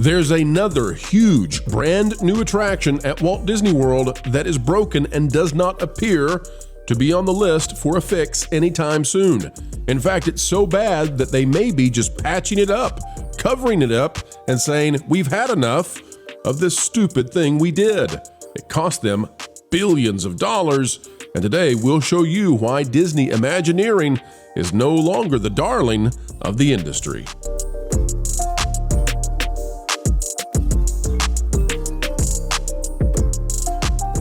There's another huge brand new attraction at Walt Disney World that is broken and does not appear to be on the list for a fix anytime soon. In fact, it's so bad that they may be just patching it up, covering it up, and saying, we've had enough of this stupid thing we did. It cost them billions of dollars, and today we'll show you why Disney Imagineering is no longer the darling of the industry.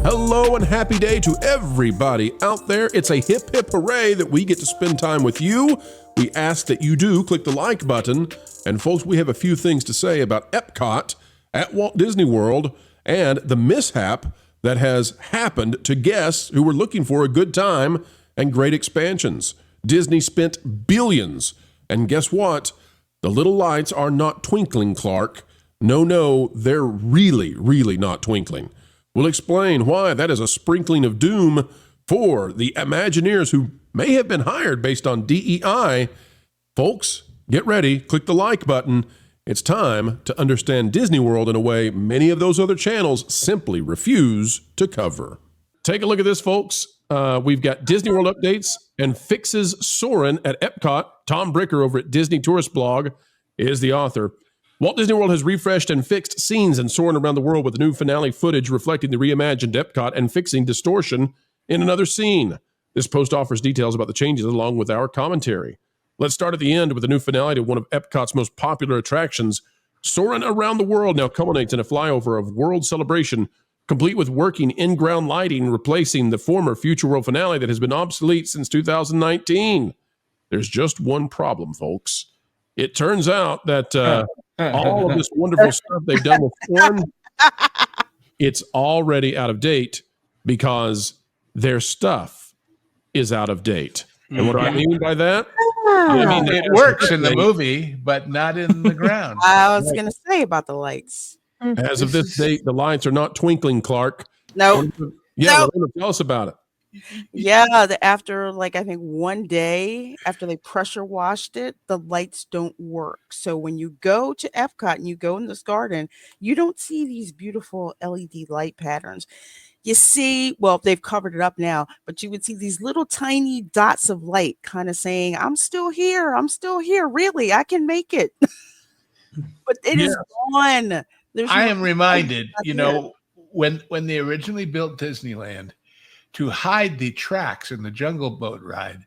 Hello and happy day to everybody out there. It's a hip hip hooray that we get to spend time with you. We ask that you do click the like button. And folks, we have a few things to say about Epcot at Walt Disney World and the mishap that has happened to guests who were looking for a good time and great expansions. Disney spent billions, and guess what? The little lights are not twinkling, Clark. No, they're really not twinkling. We'll explain why that is a sprinkling of doom for the Imagineers who may have been hired based on DEI. Folks, get ready, click the like button. It's time to understand Disney World in a way many of those other channels simply refuse to cover. Take a look at this, folks. We've got Disney World updates and fixes soaring at Epcot. Tom Bricker over at Disney Tourist Blog is the author. Walt Disney World has refreshed and fixed scenes in Soarin' Around the World with new finale footage reflecting the reimagined Epcot and fixing distortion in another scene. This post offers details about the changes along with our commentary. Let's start at the end with the new finale to one of Epcot's most popular attractions. Soarin' Around the World now culminates in a flyover of World Celebration, complete with working in-ground lighting, replacing the former Future World finale that has been obsolete since 2019. There's just one problem, folks. It turns out that all of this wonderful stuff they've done with Soarin', it's already out of date because their stuff is out of date. And what do I mean by that? I mean, it works in the movie, but not in the ground. I was going to say about the lights. As of this date, the lights are not twinkling, Clark. No. Yeah, tell us about it. Yeah, after I think one day after they pressure washed it, the lights don't work. So when you go to Epcot and you go in this garden, you don't see these beautiful LED light patterns. You see, well, they've covered it up now, but you would see these little tiny dots of light kind of saying, I'm still here. Really, I can make it. But it is gone. I am reminded, when they originally built Disneyland, to hide the tracks in the Jungle Boat ride,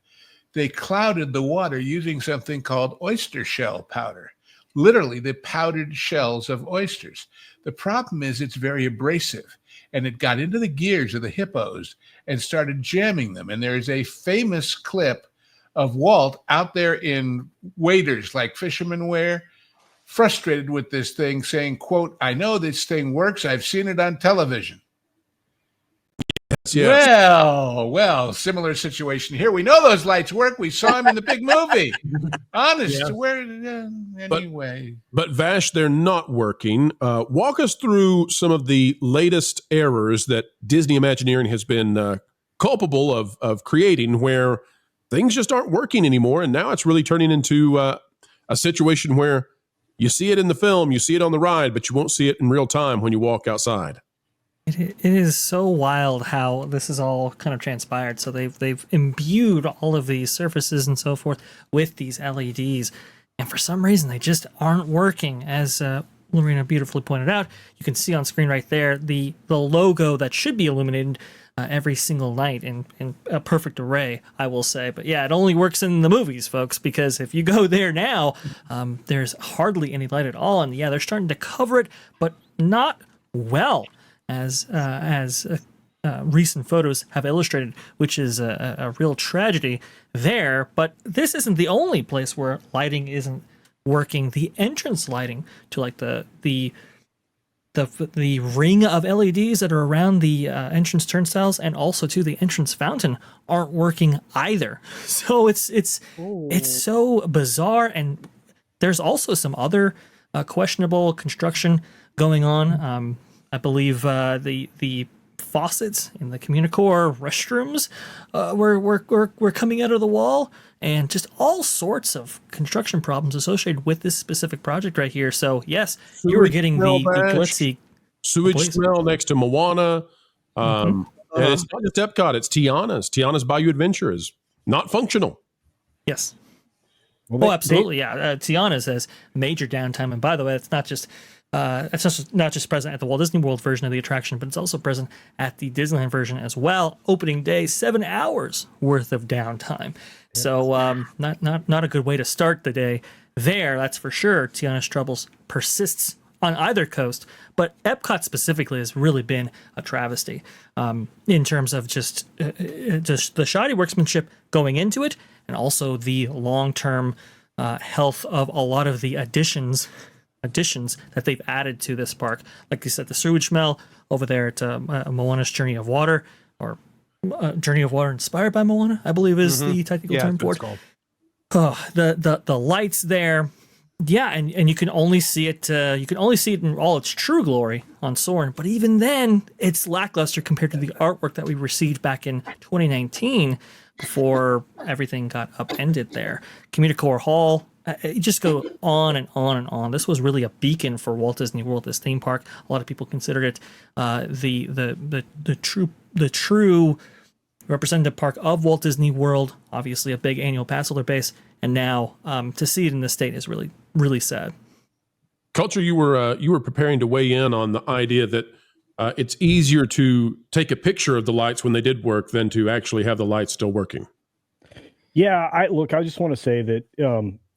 they clouded the water using something called oyster shell powder. Literally, the powdered shells of oysters. The problem is it's very abrasive, and it got into the gears of the hippos and started jamming them. And there's a famous clip of Walt out there in waders like fishermen wear, frustrated with this thing, saying, quote, I know this thing works. I've seen it on television. Yes. Well, similar situation here. We know those lights work. We saw them in the big movie. Honest. Yeah. Anyway. But Vash, they're not working. Walk us through some of the latest errors that Disney Imagineering has been culpable of creating where things just aren't working anymore. And now it's really turning into a situation where you see it in the film, you see it on the ride, but you won't see it in real time when you walk outside. It is so wild how this is all kind of transpired. So they've imbued all of these surfaces and so forth with these LEDs, and for some reason they just aren't working. As Lorena beautifully pointed out, you can see on screen right there the logo that should be illuminated every single night in a perfect array, I will say. But yeah, it only works in the movies, folks, because if you go there now, there's hardly any light at all. And yeah, they're starting to cover it, but not well, as recent photos have illustrated, which is a real tragedy there. But this isn't the only place where lighting isn't working. The entrance lighting to the ring of LEDs that are around the entrance turnstiles and also to the entrance fountain aren't working either. So it's so bizarre. And there's also some other questionable construction going on. I believe the faucets in the Communicore restrooms were coming out of the wall, and just all sorts of construction problems associated with this specific project right here. So yes, you were getting the glitzy sewage smell next to Moana. And it's not just Epcot, it's Tiana's. Tiana's Bayou Adventure is not functional. Yes. Well, absolutely. Tiana's has major downtime. And by the way, it's not just present at the Walt Disney World version of the attraction, but it's also present at the Disneyland version as well. Opening day, 7 hours worth of downtime. So not a good way to start the day there, that's for sure. Tiana's troubles persists on either coast, but Epcot specifically has really been a travesty in terms of just the shoddy workmanship going into it, and also the long-term health of a lot of the additions that they've added to this park. Like you said, the sewage smell over there at Moana's Journey of Water, or Journey of Water inspired by Moana, I believe is the technical term for it. The lights there. Yeah, and you can only see it. You can only see it in all its true glory on Soarin'. But even then, it's lackluster compared to the artwork that we received back in 2019, before everything got upended there. Communicore Hall. You just go on and on and on. This was really a beacon for Walt Disney World, this theme park. A lot of people considered it the true representative park of Walt Disney World. Obviously, a big annual pass holder base. And now to see it in this state is really, really sad. Culture, you were preparing to weigh in on the idea that it's easier to take a picture of the lights when they did work than to actually have the lights still working. Yeah, I just want to say that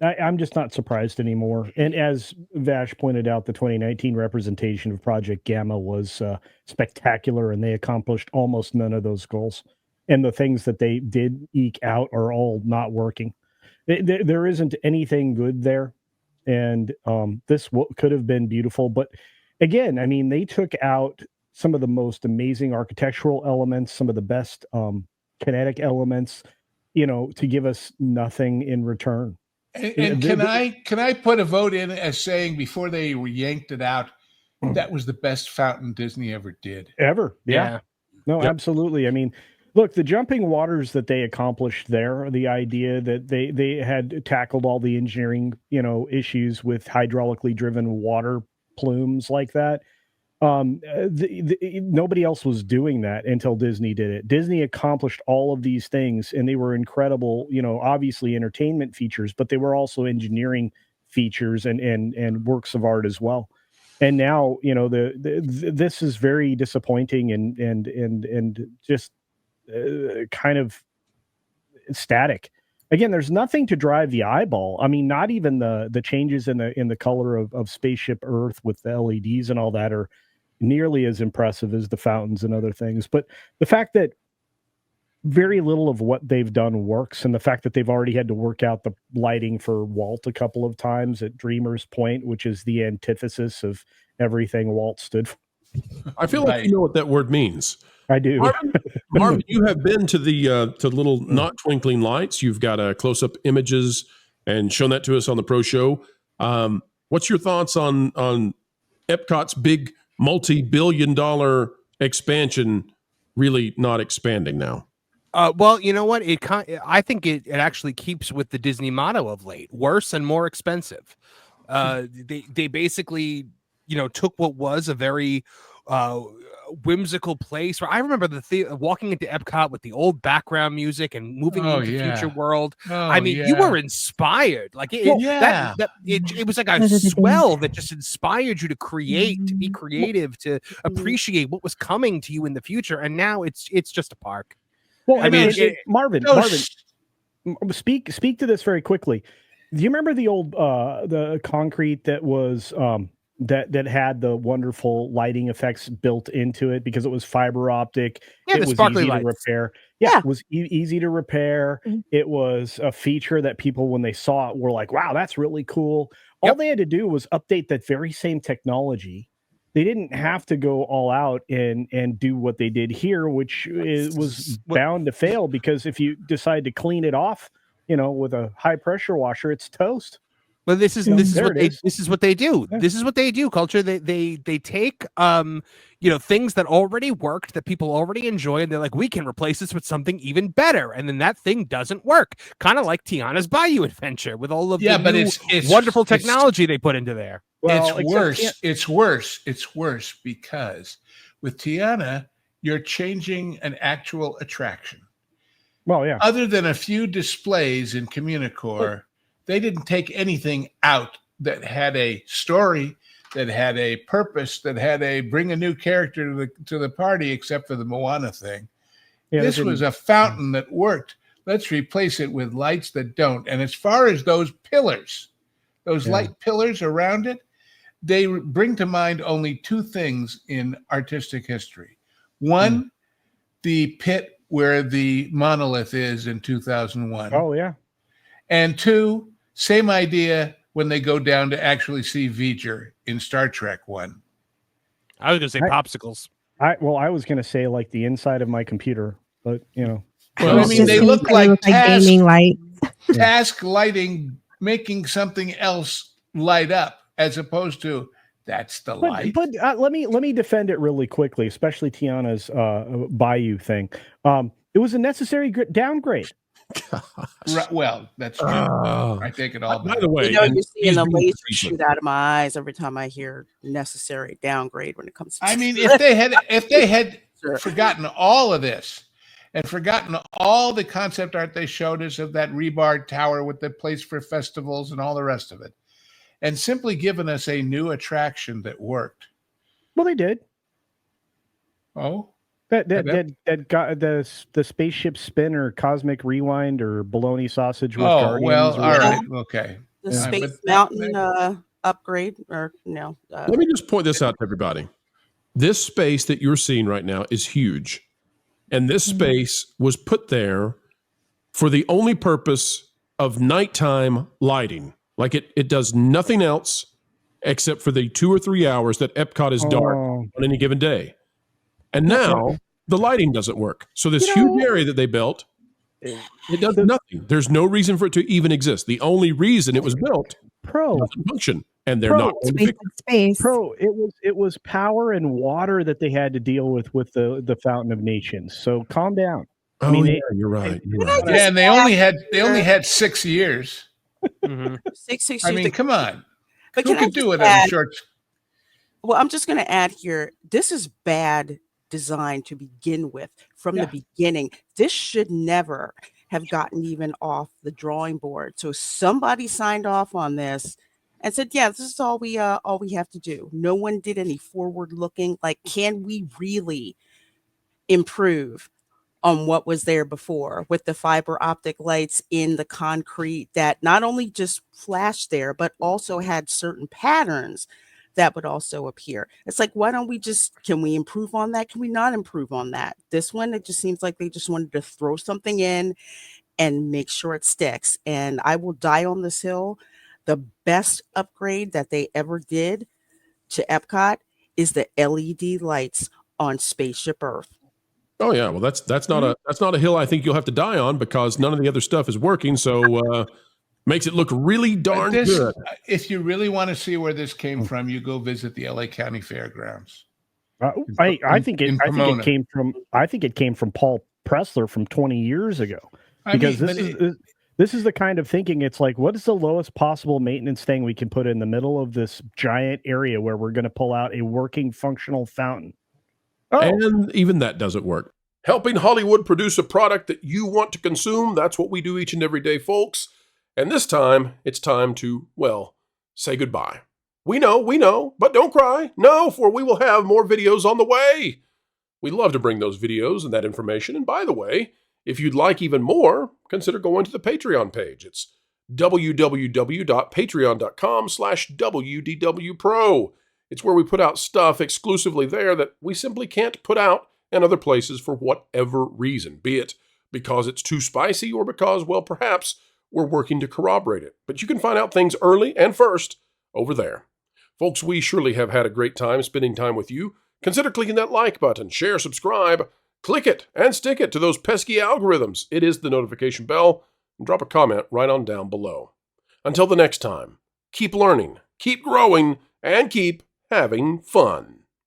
I'm just not surprised anymore. And as Vash pointed out, the 2019 representation of Project Gamma was spectacular, and they accomplished almost none of those goals. And the things that they did eke out are all not working. There isn't anything good there. And this could have been beautiful. But again, I mean, they took out some of the most amazing architectural elements, some of the best kinetic elements, to give us nothing in return. And can I put a vote in as saying, before they yanked it out, that was the best fountain Disney ever did? Ever. Yeah. No, yep. Absolutely. I mean, look, the jumping waters that they accomplished there, the idea that they had tackled all the engineering, issues with hydraulically driven water plumes like that. Nobody else was doing that until Disney did it. Disney accomplished all of these things, and they were incredible, obviously entertainment features, but they were also engineering features and works of art as well. And now, this is very disappointing and just kind of static. Again, there's nothing to drive the eyeball. I mean, not even the changes in the color of Spaceship Earth with the LEDs and all that are nearly as impressive as the fountains and other things. But the fact that very little of what they've done works, and the fact that they've already had to work out the lighting for Walt a couple of times at Dreamer's Point, which is the antithesis of everything Walt stood for. I feel like you know what that word means. I do. Marvin, you have been to the to little not twinkling lights. You've got close-up images and shown that to us on the Pro Show. What's your thoughts on Epcot's big multi-billion-dollar expansion really not expanding now? Well, you know what? I think it actually keeps with the Disney motto of late: worse and more expensive. They basically, took what was a very whimsical place. Where I remember walking into Epcot with the old background music and moving into Future World. You were inspired. Like it was like a swell that just inspired you to create, to be creative, to appreciate what was coming to you in the future. And now it's just a park. Well, Marvin, speak to this very quickly. Do you remember the old the concrete that was that had the wonderful lighting effects built into it because it was fiber optic? Yeah, it was sparkly easy lights. To repair. Yeah, it was easy to repair. Mm-hmm. It was a feature that people, when they saw it, were like, "Wow, that's really cool." All they had to do was update that very same technology. They didn't have to go all out and do what they did here, which was bound to fail, because if you decide to clean it off, with a high pressure washer, it's toast. Well, this is Yeah, this is there what it they is. this is what they do. Yeah. This is what they do. Culture. They take things that already worked, that people already enjoy, and they're like, we can replace this with something even better, and then that thing doesn't work. Kind of like Tiana's Bayou Adventure with all of the but new it's wonderful technology they put into there. Well, it's worse. It's worse. It's worse because with Tiana, you're changing an actual attraction. Well, yeah. Other than a few displays in Communicore, they didn't take anything out that had a story, that had a purpose, that had a bring a new character to the party, except for the Moana thing. Yeah, This was a fountain that worked. Let's replace it with lights that don't. And as far as those pillars, those light pillars around it, they bring to mind only two things in artistic history. One, the pit where the monolith is in 2001. Oh, yeah. And two, same idea when they go down to actually see V'ger in Star Trek 1. I was going to say popsicles. I was going to say like the inside of my computer, but Well, Well, I mean, they look like gaming light. task lighting, making something else light up, as opposed to that's the light. But let me defend it really quickly, especially Tiana's Bayou thing. It was a necessary downgrade. Well, that's true. I take it all By back. the way, You're and seeing he's the being laser facetious. shoot out of my eyes every time I hear necessary downgrade when it comes to I mean, if they had Sure. forgotten all of this and forgotten all the concept art they showed us of that rebar tower with the place for festivals and all the rest of it, and simply given us a new attraction that worked. Well, they did. Oh, That got the spaceship spin or cosmic rewind or bologna sausage with oh Guardians. well, or all whatever. right, okay. the Yeah, Space but Mountain upgrade or no. Let me just point this out to everybody. This space that you're seeing right now is huge. And this space was put there for the only purpose of nighttime lighting. Like it does nothing else except for the 2 or 3 hours that Epcot is dark on any given day. And now the lighting doesn't work. So this huge area that they built, it does nothing. There's no reason for it to even exist. The only reason it was built doesn't function. And they're not going to fix it. Space. It was power and water that they had to deal with the Fountain of Nations. So calm down. Oh, I mean, yeah, you're right. You're right. Yeah, and they only had 6 years. Mhm. Six I mean, years. come on. But Who can I could do just it in a add- short? Well, I'm just going to add here. This is bad design to begin with. From the beginning, this should never have gotten even off the drawing board. So somebody signed off on this and said, "Yeah, this is all we have to do." No one did any forward looking. Like, can we really improve on what was there before with the fiber optic lights in the concrete that not only just flashed there, but also had certain patterns that would also appear? It's like, why don't we can we improve on that? Can we not improve on that? This one, it just seems like they just wanted to throw something in and make sure it sticks. And I will die on this hill. The best upgrade that they ever did to Epcot is the LED lights on Spaceship Earth. Oh yeah, well that's not a hill I think you'll have to die on because none of the other stuff is working. So makes it look really darn good. If you really want to see where this came from, you go visit the LA County Fairgrounds. I think it came from Paul Pressler from 20 years ago. Because this is the kind of thinking. It's like, what is the lowest possible maintenance thing we can put in the middle of this giant area where we're going to pull out a working functional fountain? And even that doesn't work. Helping Hollywood produce a product that you want to consume, that's what we do each and every day, folks. And this time, it's time to, well, say goodbye. We know, but don't cry. No, for we will have more videos on the way. We love to bring those videos and that information. And by the way, if you'd like even more, consider going to the Patreon page. It's www.patreon.com/WDW Pro. It's where we put out stuff exclusively there that we simply can't put out in other places for whatever reason, be it because it's too spicy or because, well, perhaps we're working to corroborate it. But you can find out things early and first over there. Folks, we surely have had a great time spending time with you. Consider clicking that like button, share, subscribe, click it, and stick it to those pesky algorithms. It is the notification bell, and drop a comment right on down below. Until the next time, keep learning, keep growing, and keep having fun.